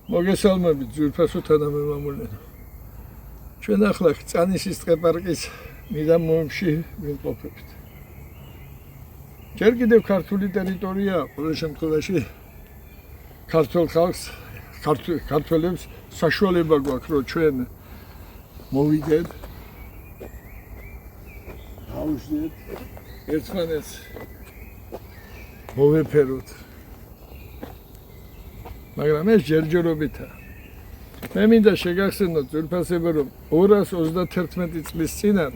მოგესალმებით ძვირფასო თანამემამულენო. ჩვენ ახლა წანისის ტყეპარკის მიდამოებში ვიმყოფებით. ჯერ კიდევ ქართული ტერიტორია, ყოველ შემთხვევაში ქართულ ხალხს, ქართველებს საშუალება გვაქვს, რომ ჩვენ მოვიდეთ, ავუშვით, ერთმანეთს მოვეფეროთ. მაგრამ ეს ჯერჯერობითაა. მე მინდა შეგახსენოთ ძვირფასებო, რომ 231 წლის წინათ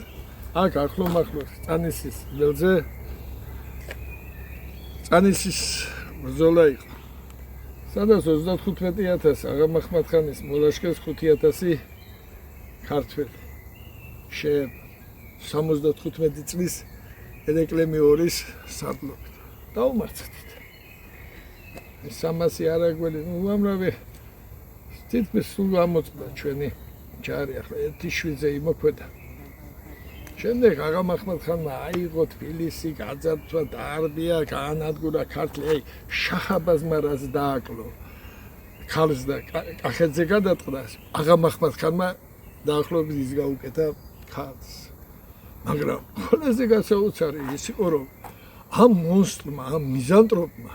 აქ ახლომახლოს წანისის ველზე წანისის ბრძოლა იყო. სადაც 35,000 აღამახმად ხანის მოლაშქერს 5,000 ქართველი შეება 75 წლის ერეკლე მეორის სარდლობით. დაუმარცხდით. ეს 300 არაგველი, უამრავი თითქმის სულ ამოწყდა ჩვენი ჯარი, ახლა ერთი შვიდზე იმოქმედა. შემდეგ აღამახმად ხანმა აიღო თბილისი, გაძარცვა, დაარბია, გაანადგურა ქართლი, შაჰაბაზმა რაც დააკლო ქალს და კახეთზე გადატყდა, აღამახმად ხანმა დაახლოებით ის გაუკეთა ქალს. მაგრამ ყველაზე გასაოცარი ის იყო, რომ ამ მონსტრმა, ამ მიზანტროპმა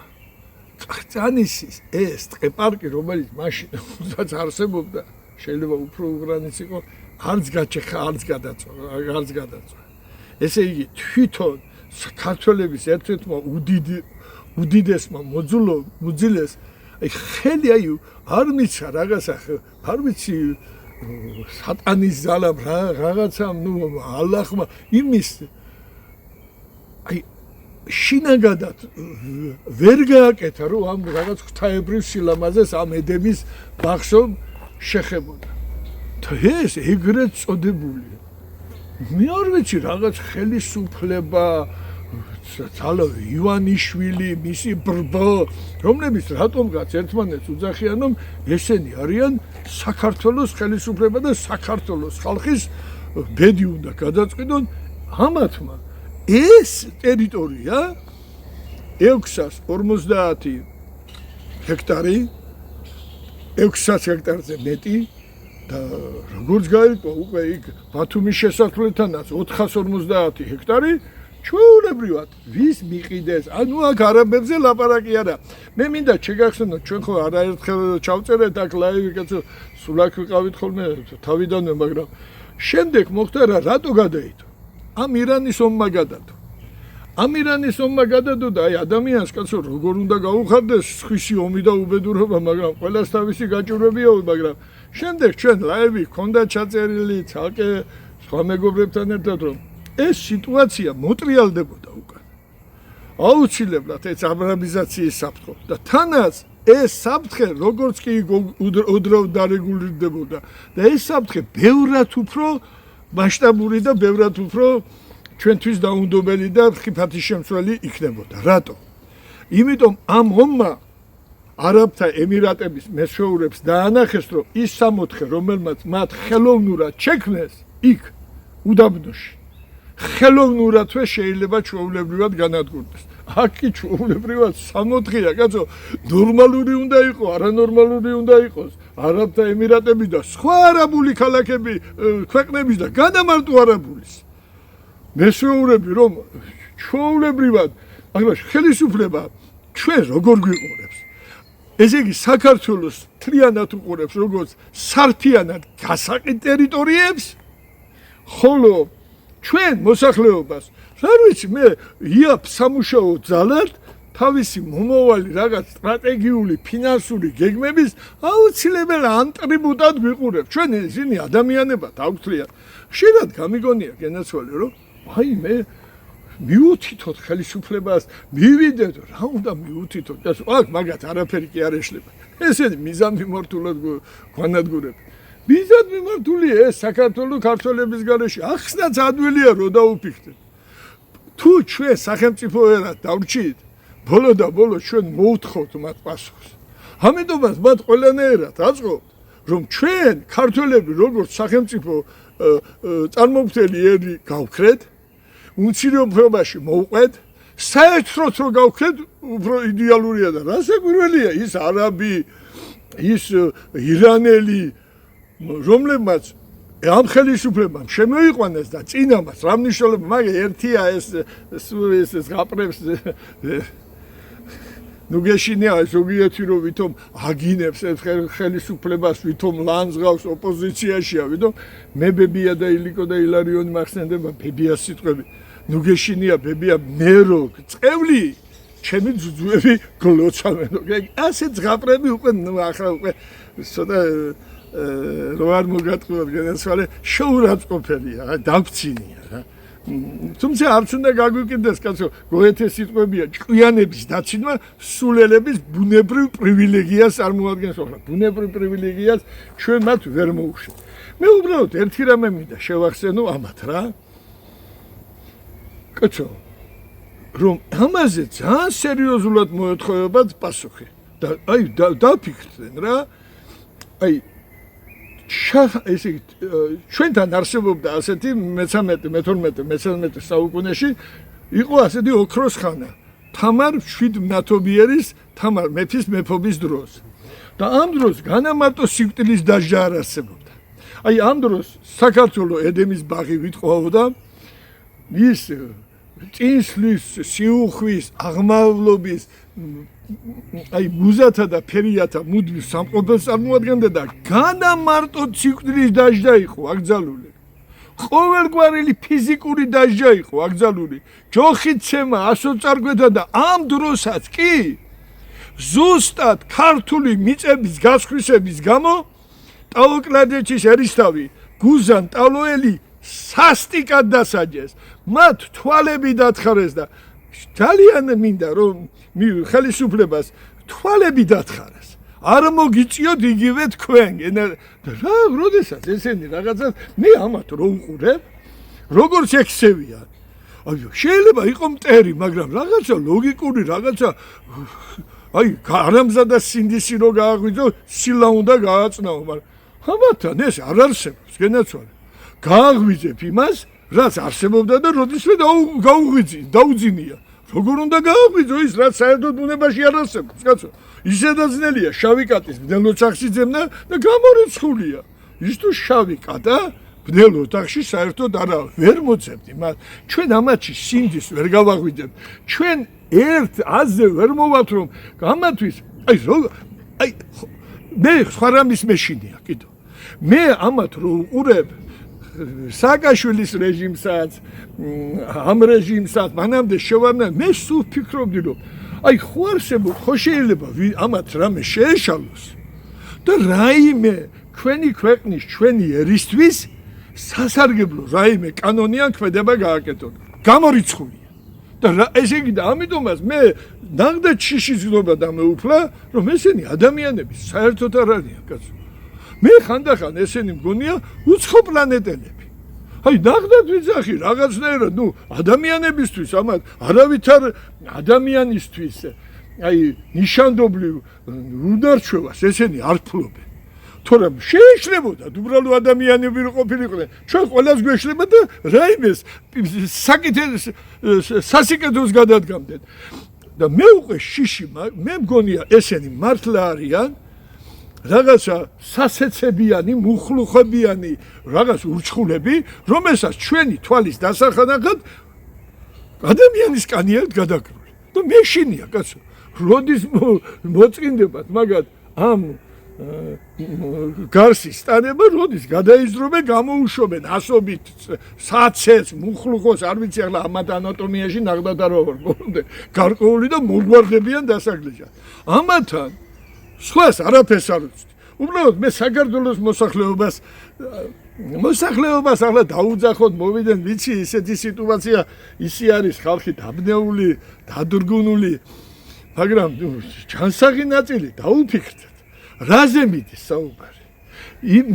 წანისის ეს ტყეპარკი, რომელიც მაშინ უდაც არსებობდა, შეიძლება უფრო უღრანიც იყო, არც გაჩეხა, არც გადაწვა. ესე იგი, თვითონ ქართველების ერთ-ერთმა უდიდესმა მოძილეს, ხელი არ მიცა რაღაცა, არ ვიცი სატანის ძალამ რაღაცამ, ალლაჰმა იმის შინაგადად ვერ გააკეთა, რომ ამ რაღაც ღვთაებრივ სილამაზეს ამ ედემის ბახშომ შეხებოდა. და ეს ეგრეთ წოდებულია. მე არ ვიცი რაღაც ხელისუფლება, ივანიშვილი, მისი ბრბო, რომლებიც რატომღაც ერთმანეთს უძახიან, რომ ესენი არიან საქართველოს ხელისუფლება და საქართველოს ხალხის ბედი უნდა გადაწყვიტონ. ამათმა ეს ტერიტორია 650 ჰექტარი, 600 ჰექტარზე მეტი და როგორც გაირკვა უკვე იქ ბათუმის შესასვლელთანაც 450 ჰექტარი ჩვეულებრივად ვის მიყიდეს, ანუ აქ არაბებზე ლაპარაკი არა. მე მინდა შეგახსენოთ, ჩვენ ხო არაერთხელ ჩავწერეთ აქ ლაივი, კაცო, სულ აქ ვიყავით ხოლმე თავიდანვე, მაგრამ შემდეგ მოხდა რატო გადაიდო? ამ ირანის ომმა გადადო. ამ ირანის ომმა გადადო და ადამიანს, კაცო, როგორ უნდა გაუხარდეს სხვისი ომი და უბედურობა, მაგრამ ყველას თავისი გაჭირვებია, მაგრამ შემდეგ ჩვენ ლაივი ჰქონდა ჩაწერილი ცალკე სხვა მეგობრებთან ერთად, რომ ეს სიტუაცია მოტრიალდებოდა უკან. აუცილებლად ეს არაბიზაციის საფრთხე და თანაც ეს საფრთხე როგორც კი უდრავ დარეგულირდებოდა და ეს საფრთხე ბევრად უფრო მასშტაბური და ბევრად უფრო ჩვენთვის დაუნდობელი და ხიფათის შემცველი იქნებოდა. რატო? იმიტომ ამ ომმა არაბთა ემირატების მეშვეურებს დაანახეს, რომ ის სამოთხე, რომელმაც მათ ხელოვნურად შექმნეს იქ უდაბნოში, ხელოვნურადვე შეიძლება ჩვეულებრივად განადგურდეს. აქ კი ჩვეულებრივად სამოთხეა, კაცო, ნორმალური უნდა იყოს, არანორმალური უნდა იყოს. არაბთა ემირატები და სხვა არაბული ქალაქები, ქვეყნების და განამარტო არაბულის მეშვეურები, რომ ჩვეულებრივად, მაგრამ ხელისუფლება ჩვენ როგორ გვიყურებს? ესე იგი, საქართველოს მთლიანად უყურებს როგორც სარფიანად გასაყიდ ტერიტორიებს, ხოლო ჩვენ მოსახლეობას, არ ვიცი, მე იაფ სამუშაო ძალად თავისი მომავალი რაღაც სტრატეგიული ფინანსური გეგმების აუცილებელ ანტრიბუტად გვიყურებს. ჩვენ ისინი ადამიანებად აგვთვლიან. ხშირად გამიგონია გენაცვალე, რომ აი მე მიუთითოთ ხელისუფლებას, მივიდეთ, რა უნდა მიუთითოთ? აქ მაგათ არაფერი კი არ ეშლება. ესენი მიზანმიმართულად გვანადგურებენ. მიზანმიმართული ეს საქართველოს ქართველების გარეშე ახსნაც ადვილია რომ დაუფიქრდეთ. თუ ჩვენ სახელმწიფო ერად დავრჩით, ბოლო და ბოლო ჩვენ მოვთხოვთ მათ პასუხს. ამიტომაც მათ ყველანაირად აწყობთ, რომ ჩვენ ქართველები როგორც სახელმწიფო წარმომქმნელი ერი გავქრეთ, უმცირეობაში მოვყვეთ, საერთოდ რო გავქრეთ, უფრო იდეალურია და რა საკვირველია ის არაბი ის ირანელი რომლებმაც ამ ხელისუფლებამ შემოიყვანეს და წინამაც რა მნიშვნელობა მაგ ერთია ეს ზღაპრებს ნუ გეშინია ზოგიერთი რომ ვითომ აგინებს ეს ხელისუფლებას ვითომ ლანძღავს ოპოზიციაშია ვითომ მე ბებია და ილიკო და ილარიონი მახსენდება ბებიას სიტყვები ნუ გეშინია ბებია მე რო წევლი ჩემი ძუძუები გლოცავენ ასე ზღაპრები უკვე ნუ ახლა უკვე ცოტა რო არ მოგატყუებთ განსვალი შეურაცხყოფელია დავწინია რა თუმცა არც უნდა გაგვიკიდეს კაცო გოეთეს სიტყვებია ჭკვიანების დაცინვა სულელების ბუნებრივ პრივილეგიას წარმოადგენს ხოლმე ბუნებრივ პრივილეგიას ჩვენ მათ ვერ მოუშვით მე უბრალოდ ერთი რამე მინდა შევახსენო ამათ რა კაცო რომ ამაზე ძალიან სერიოზულად მოეთხოვებათ პასუხი და აი დაფიქრდნენ რა აი ესე ჩვენთან არსებობდა ასეთი მე-13 საუკუნეში იყო ასეთი ოქროს ხანა თამარ მშვიდმნათობიერის თამარ მეფის მეფობის დროს და ამ დროს განამარტო სიკვდილის დასჯა არ არსებობდა აი ამ დროს საქართველოს ედემის ბაღი ვიტყოვდა ის წინსვლის სიუხვის აღმავლობის აი მუზათა და ფერიათა მუდმივ სამყოფელს წარმოადგენდა და განამარტო სიკვდილის დასჯა იყო აკრძალული. ყოველგვარი ფიზიკური დასჯა იყო აკრძალული. ჯოხიცემა, ასოწარკვეთა და ამ დროსაც კი ზუსტად ქართული მიწების გასხვისების გამო ტაოკლადეჩის ერისთავი გუზან ტალოელი სასტიკად დასაჯეს. მათ თვალები დათხარეს და ძალიან მინდა რომ ხელისუფლებას თვალები დათხარეს. არ მოგიწიოთ იგივე თქვენ. რა, როდესაც ესენი რაღაცას მე ამათ რო უყურებ, როგორც ექსევიან. აი, შეიძლება იყო მტერი, მაგრამ რაღაცა ლოგიკური რაღაცა აი, გარამზადა სინდისი რო გააღვიძო, სილა უნდა გააწნაო, მაგრამ ამათთან ეს არ არსებობს, გენაცვალე. გააღვიძებ იმას, რაც არსებობდა და როდესმე დაუძინია. როგორ უნდა გააღვიძო ის, რაც საერთოდ ბუნებაში არ არსებობს, კაცო. ისედაც ძნელია შავი კატის ბნელ ოთახში ძებნა და გამორიცხულია. ის თუ შავი კატა ბნელ ოთახში საერთოდ არა ვერ მოძებდი, მაგრამ ჩვენ ამათში სინდის ვერ გავაღვიძებთ. ჩვენ ერთ აზზე ვერ მოვათ რომ ამათვის აი მე სხვა რამის მეშინია კიდო. მე ამათ რო უყურებ სააკაშვილის რეჟიმსაც ამ რეჟიმსაც მანამდე შევარნა მე სულ ფიქრობდი რომ აი ხო არსებობს ხო შეიძლება ამათ რამე შეეშალოს და რაიმე ჩვენი ქვეყნის ჩვენი ერისთვის სასარგებლო რაიმე კანონიან ქმედება გააკეთონ გამორიცხულია და ესე იგი და ამიტომაც მე ნახდათ შიშიზნობა და მეუფლა რომ ესენი ადამიანები საერთოდ არ არიან კაცო მე ხანდახან ესენი მგონია უცხო პლანეტელები. აი ნახდათ ვიძახი რაღაცნაირად, ნუ ადამიანებისთვის ამათ არავითარ ადამიანისთვის აი ნიშანდობლივ უნარჩვევას ესენი არ ფლობენ. თორემ შეეშლებოდა უბრალო ადამიანები რო ყოფილიყვნენ. ჩვენ ყველას გვეშლება და რაიმეს სასიკეთოს გადადგამდნენ. და მე უკვე შიში მე მგონია ესენი მართლა არიან რაღაცა სასეცებიანი, მუხლუხებიანი რაღაც ურჩხულები, რომელსაც ჩვენი თვალის დასახანახად ადამიანის კანიერ გადაგრული. და მეშინია, კაცო, როდის მოწინდებათ მაგათ ამ გარსის სტანება, როდის გადაიზრობენ, გამოუშვებენ ასობით საცეც, მუხლუხოს, არ ვიცი ახლა ამათ ანატომიაში ნახდათ არ ვარ ბოლომდე, გარკვეული და მოგვარდებიან დასაგლეჯად. ამათან სხვას არაფერს არ ვიცი. უბრალოდ მე საქართველოს მოსახლეობას ახლა დაუძახოთ, მოვიდენ, ვიცი, ისეთი სიტუაცია ისი არის, ხალხი დაბნეული, დადრგუნული, მაგრამ ჯანსაღი ნაწილი დაუფიქრდეთ. რაზე მიდის საუბარი?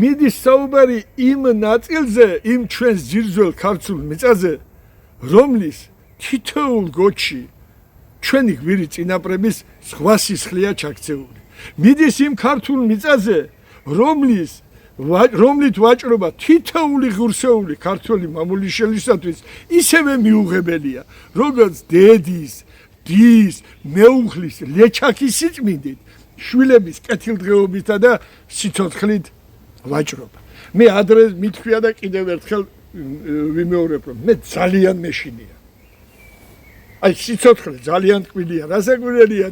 მიდის საუბარი იმ ნაწილზე, იმ ჩვენს ძირძველ ქართულ მიწაზე, რომლის თითოეულ გოჩში ჩვენი გვირი წინაპრების სხვა სისხლია ჩაქცეული. მიდის იმ ქართულ მიწაზე, რომლით ვაჭრობა თითოეული ღირსეული ქართველი მამულიშვილისათვის ისევე მიუღებელია, როგორც დედის, დის, მეუღლის, ლეჩაკის სიწმინდით შვილების კეთილდღეობითა და სიცოცხლით ვაჭრობა. მე ადრე მithქვია და კიდევ ერთხელ ვიმეორებ, რომ მე ძალიან მეშინია. აი სიცოცხლე ძალიან ტკბილია, რასაკვირველია,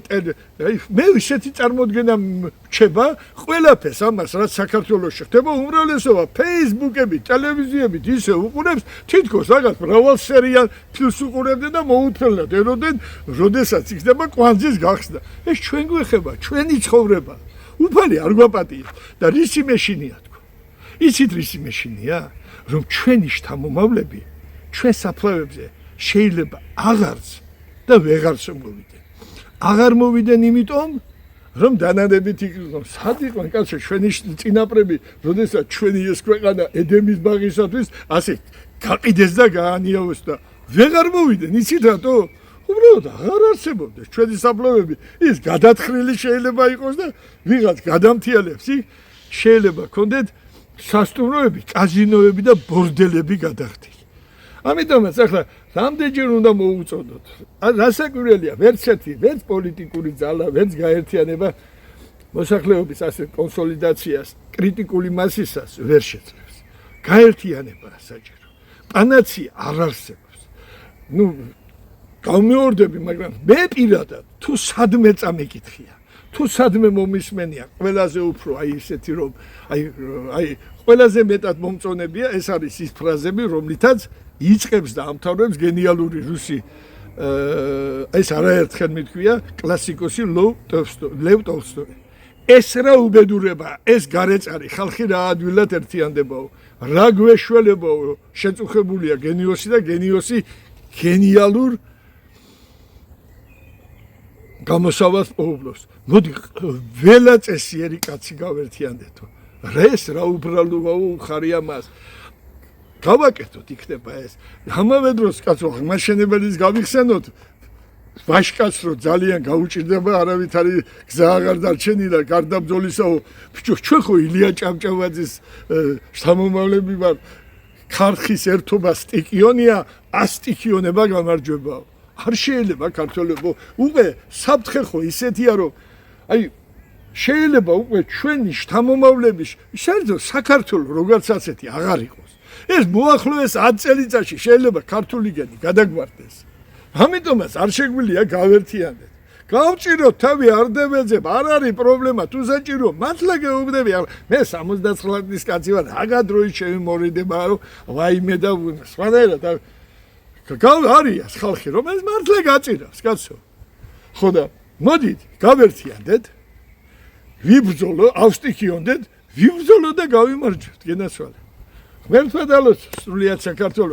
აი მე ისეთი წარმოდგენა მრჩება ყველაფერს ამას, რაც საქართველოში ხდება, უმრავლესობა Facebook-ებით, ტელევიზიებით ისე უყურებს, თითქოს რაღაც მრავალ სერიალ ფილმს უყურებდნენ და მოუთმენლად ეროდნენ, როდესაც იქნება კვანძის გახსნა. ეს ჩვენ გვეხება, ჩვენი ცხოვრება. უფალი არ გვაპატიებს და რისი მეშინია თქო. იცით რისი მეშინია? რომ ჩვენი შთამომავლები ჩვენ საფლავებზე შეიძლება აღარც და ვეღარც მოვიდნენ. აღარ მოვიდნენ იმიტომ, რომ დანადებით იყვნენ. სად იყვნენ კაცო ჩვენი წინაპრები, როდესაც ჩვენი ეს ქვეყანა ედემის ბაღისათვის ასე გაყიდეს და გაანიავეს და ვეღარ მოვიდნენ. იცით რატო? უბრალოდ აღარ არსებობდეს ჩვენი საფლავები. ის გადათხრილი შეიძლება იყოს და ვიღაც გადამთიალებს, შეიძლება ქონდეთ სასტუმროები, კაზინოები და ბორდელები გადახდილი. ამიტომაც ახლა რამდენჯერ უნდა მოუწოდოთ. რასაკვირველია, ვერც ერთი, ვერც პოლიტიკური ძალა, ვერც გაერთიანება მოსახლეობის ასე კონსოლიდაციას, კრიტიკული მასისას ვერ შეძლებს. გაერთიანება საჭირო. პანაცია არ არსებობს. გამეორდები, მაგრამ მე პირადად თუ სადმე წამეკითხია, თუ სადმე მომისმენია, ყველაზე უფრო აი ესეთი რომ აი ყველაზე მეტად მომწონებია ეს არის ის ფრაზები, რომლითაც იწყებს და ამთავრებს გენიალური რუსი ეს არაერთხელ მithქვია კლასიკოსი ლევ ტოლსტოი. ეს რა უბედურება, ეს გარეწარი ხალხი რა ადვილად ერთიანდებაო, რა გვეშველებაო, შეწუხებულია გენიოსი და გენიოსი გენიალურ გამოსავალს პოულობს. მოდი ველაწესიერი კაცი გავერთიანდეთო. ეს რა უბრალოა უხარია მას. გავაკეთოთ იქნება ეს. ამავე დროს კაცო აღმაშენებელის გავიხსენოთ. ვაშკაც რო ძალიან გაუჭირდება, არავითარი გზა აღარ დარჩენილა გარდა ბრძოლისაო. ბიჭო, ჩვენ ხო ილია ჭავჭავაძის შთამომავლები ვარ. ქარხის ერთობა სტიქიონია, ასტიქიონება გამარჯვებაო. არ შეიძლება ქართველებო, უკვე საფრთხე ხო ისეთია რომ აი შეიძლება უკვე ჩვენი შთამომავლების საერთოდ საქართველოს როგორც ასეთი აღარ იყოს. ეს მოახლოეს 10 წელიწადში შეიძლება ქართული გენი გადაგვარდეს. ამიტომაც არ შეგვიძლია გავერთიანდეთ. გავჭიროთ თავი არდებეძებ, არ არის პრობლემა, თუ საჭირო, მართლა გეუბნები, მე 79 წლის კაცი ვარ, რა დროით შემიმორიდება, რომ ვაიმე და სხვანაირად არის ხალხი, რომელიც მართლა გაჭირავს, კაცო. ხო და მოდით, გავერთიანდეთ, ვიბრძოლო, ავსტიქიონდეთ, ვიბრძოლო და გავიმარჯვებთ, გენაცვალე. ღმერთმა დალოცოს სრულიად საქართველოს.